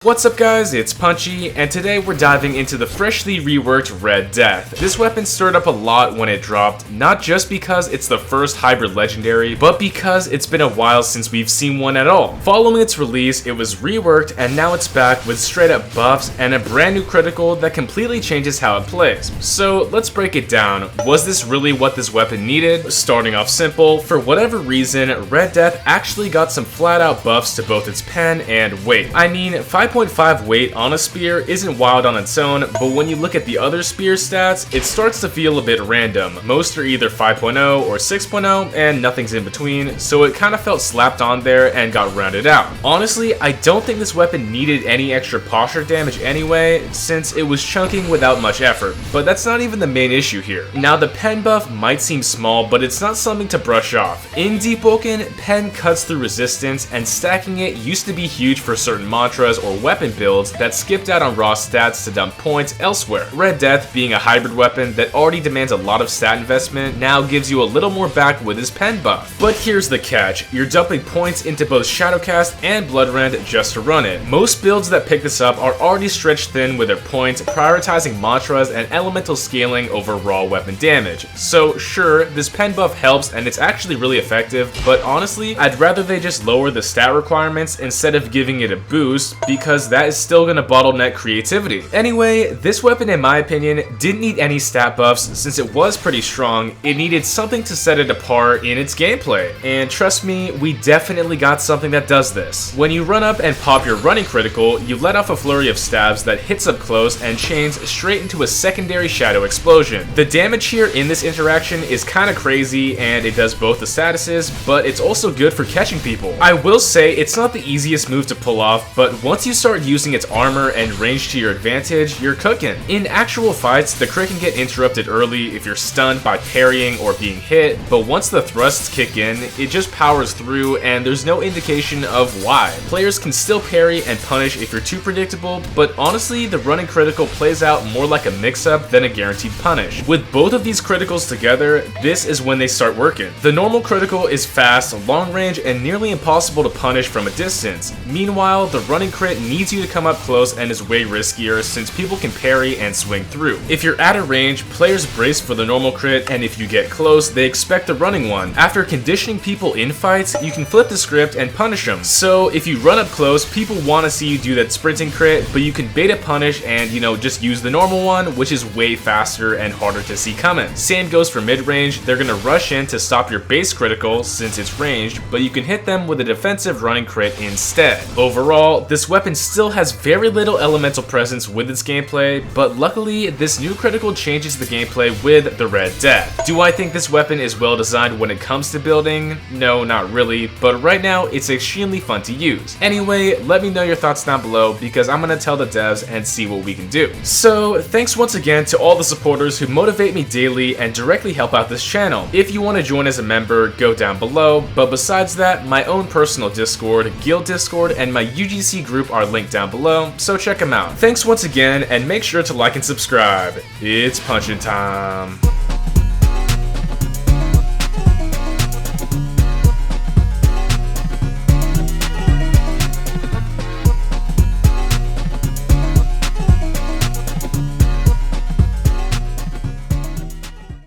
What's up guys, it's Punchy, and today we're diving into the freshly reworked Red Death. This weapon stirred up a lot when it dropped, not just because it's the first hybrid legendary, but because it's been a while since we've seen one at all. Following its release, it was reworked, and now it's back with straight up buffs and a brand new critical that completely changes how it plays. So let's break it down. Was this really what this weapon needed? Starting off simple, for whatever reason, Red Death actually got some flat out buffs to both its pen and weight. I mean, 5.5 weight on a spear isn't wild on its own, but when you look at the other spear stats, it starts to feel a bit random. Most are either 5.0 or 6.0, and nothing's in between, so it kind of felt slapped on there and got rounded out. Honestly, I don't think this weapon needed any extra posture damage anyway, since it was chunking without much effort, but that's not even the main issue here. Now, the pen buff might seem small, but it's not something to brush off. In Deepwoken, pen cuts through resistance, and stacking it used to be huge for certain mantras or weapon builds that skipped out on raw stats to dump points elsewhere. Red Death, being a hybrid weapon that already demands a lot of stat investment, now gives you a little more back with his pen buff. But here's the catch, you're dumping points into both Shadowcast and Bloodrend just to run it. Most builds that pick this up are already stretched thin with their points, prioritizing mantras and elemental scaling over raw weapon damage. So sure, this pen buff helps and it's actually really effective, but honestly, I'd rather they just lower the stat requirements instead of giving it a boost, because that is still gonna bottleneck creativity. Anyway, this weapon in my opinion didn't need any stat buffs since it was pretty strong. It needed something to set it apart in its gameplay, and trust me, we definitely got something that does this. When you run up and pop your running critical, you let off a flurry of stabs that hits up close and chains straight into a secondary shadow explosion. The damage here in this interaction is kinda crazy, and it does both the statuses, but it's also good for catching people. I will say it's not the easiest move to pull off, but once you start using its armor and range to your advantage, you're cooking. In actual fights, the crit can get interrupted early if you're stunned by parrying or being hit, but once the thrusts kick in, it just powers through and there's no indication of why. Players can still parry and punish if you're too predictable, but honestly, the running critical plays out more like a mix-up than a guaranteed punish. With both of these criticals together, this is when they start working. The normal critical is fast, long range, and nearly impossible to punish from a distance. Meanwhile, the running crit needs you to come up close and is way riskier since people can parry and swing through. If you're at a range, players brace for the normal crit, and if you get close, they expect the running one. After conditioning people in fights, you can flip the script and punish them. So if you run up close, people want to see you do that sprinting crit, but you can bait a punish and, just use the normal one, which is way faster and harder to see coming. Same goes for mid-range, they're gonna rush in to stop your base critical since it's ranged, but you can hit them with a defensive running crit instead. Overall, this weapon still has very little elemental presence with its gameplay, but luckily this new critical changes the gameplay with the Red Death. Do I think this weapon is well designed when it comes to building? No, not really, but right now it's extremely fun to use. Anyway, let me know your thoughts down below because I'm gonna tell the devs and see what we can do. So thanks once again to all the supporters who motivate me daily and directly help out this channel. If you want to join as a member, go down below, but besides that, my own personal Discord, Guild Discord, and my UGC group are linked down below, so check them out. Thanks once again, and make sure to like and subscribe. It's punching time.